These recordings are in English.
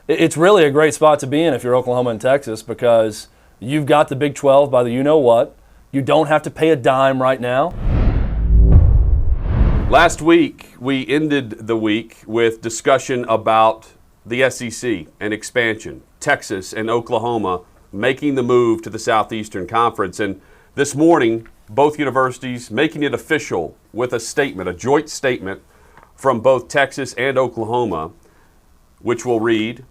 It's really a great spot to be in if you're Oklahoma and Texas, because you've got the Big 12 by the you-know-what. You don't have to pay a dime right now. Last week, we ended the week with discussion about the SEC and expansion, Texas and Oklahoma making the move to the Southeastern Conference. And this morning, both universities making it official with a statement, a joint statement from both Texas and Oklahoma, which we'll read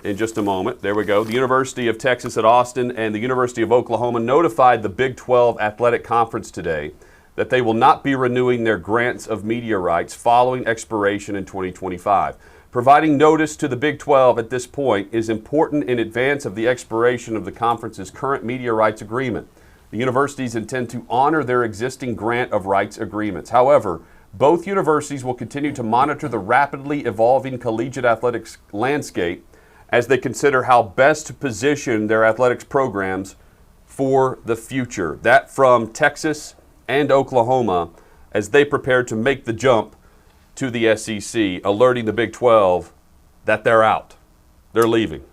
in just a moment. There we go. The University of Texas at Austin and the University of Oklahoma notified the Big 12 Athletic Conference today that they will not be renewing their grants of media rights following expiration in 2025. Providing notice to the Big 12 at this point is important in advance of the expiration of the conference's current media rights agreement. The universities intend to honor their existing grant of rights agreements. However, both universities will continue to monitor the rapidly evolving collegiate athletics landscape as they consider how best to position their athletics programs for the future. That from Texas and Oklahoma as they prepare to make the jump to the SEC, alerting the Big 12 that they're out. They're leaving.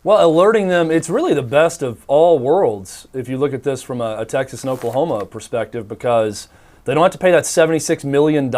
Well, alerting them, it's really the best of all worlds if you look at this from a Texas and Oklahoma perspective, because they don't have to pay that $76 million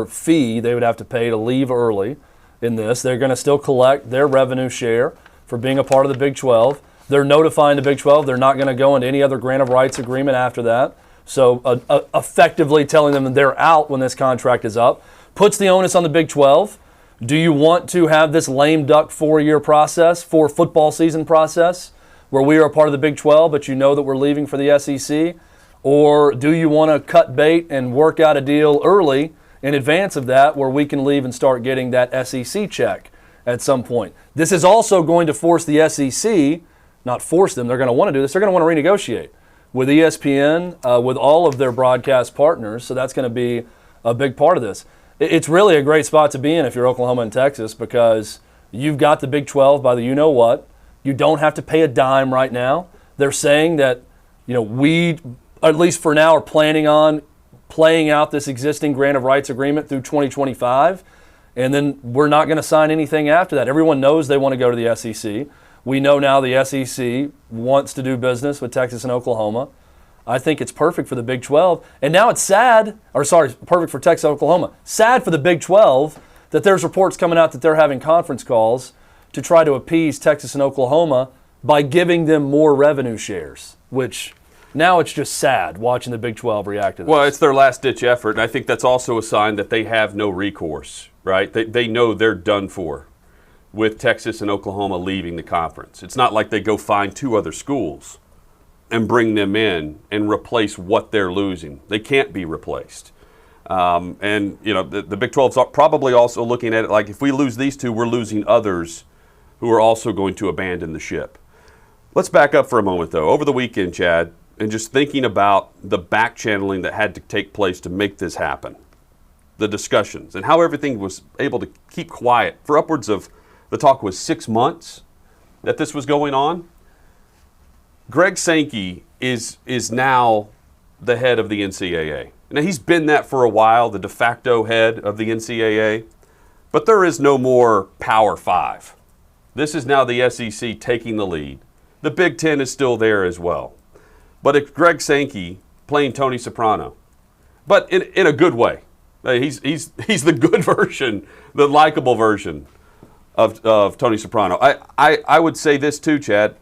fee they would have to pay to leave early in this. They're going to still collect their revenue share for being a part of the Big 12. They're notifying the Big 12 they're not going to go into any other grant of rights agreement after that. So effectively telling them that they're out when this contract is up. Puts the onus on the Big 12. Do you want to have this lame duck 4-year process, 4 football season process, where we are a part of the Big 12, but you know that we're leaving for the SEC? Or do you want to cut bait and work out a deal early in advance of that where we can leave and start getting that SEC check at some point? This is also going to force the SEC, not force them, they're going to want to do this, they're going to want to renegotiate with ESPN, with all of their broadcast partners, so that's going to be a big part of this. It's really a great spot to be in if you're Oklahoma and Texas, because you've got the Big 12 by the you-know-what. You don't have to pay a dime right now. They're saying that, we, at least for now, are planning on playing out this existing grant of rights agreement through 2025, and then we're not going to sign anything after that. Everyone knows they want to go to the SEC. We know now the SEC wants to do business with Texas and Oklahoma. I think it's perfect for the Big 12. And now it's perfect for Texas and Oklahoma. Sad for the Big 12 that there's reports coming out that they're having conference calls to try to appease Texas and Oklahoma by giving them more revenue shares, which now it's just sad watching the Big 12 react to this. Well, it's their last-ditch effort, and I think that's also a sign that they have no recourse, right? They know they're done for with Texas and Oklahoma leaving the conference. It's not like they go find 2 other schools and bring them in and replace what they're losing. They can't be replaced. The Big 12's probably also looking at it like, if we lose these 2, we're losing others who are also going to abandon the ship. Let's back up for a moment, though. Over the weekend, Chad, and just thinking about the back channeling that had to take place to make this happen, the discussions, and how everything was able to keep quiet for upwards of, the talk was 6 months that this was going on. Greg Sankey is now the head of the NCAA. Now, he's been that for a while, the de facto head of the NCAA, but there is no more Power 5. This is now the SEC taking the lead. The Big Ten is still there as well. But it's Greg Sankey playing Tony Soprano, but in a good way. He's the good version, the likable version of Tony Soprano. I would say this too, Chad.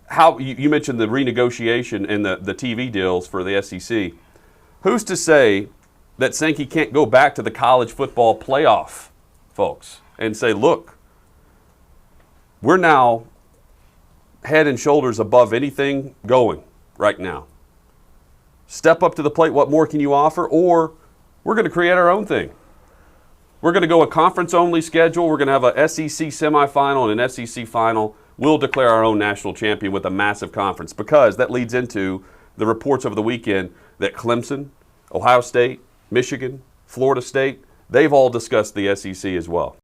How you mentioned the renegotiation and the TV deals for the SEC. Who's to say that Sankey can't go back to the college football playoff folks and say, look, we're now head and shoulders above anything going right now. Step up to the plate. What more can you offer? Or we're going to create our own thing. We're going to go a conference-only schedule. We're going to have a SEC semifinal and an SEC final. We'll declare our own national champion with a massive conference, because that leads into the reports over the weekend that Clemson, Ohio State, Michigan, Florida State, they've all discussed the SEC as well.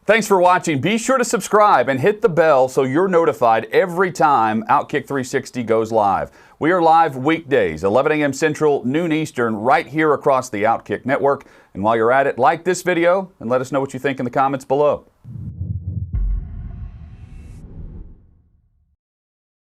Thanks for watching. Be sure to subscribe and hit the bell so you're notified every time Outkick 360 goes live. We are live weekdays, 11 a.m. Central, noon Eastern, right here across the Outkick network. And while you're at it, like this video and let us know what you think in the comments below.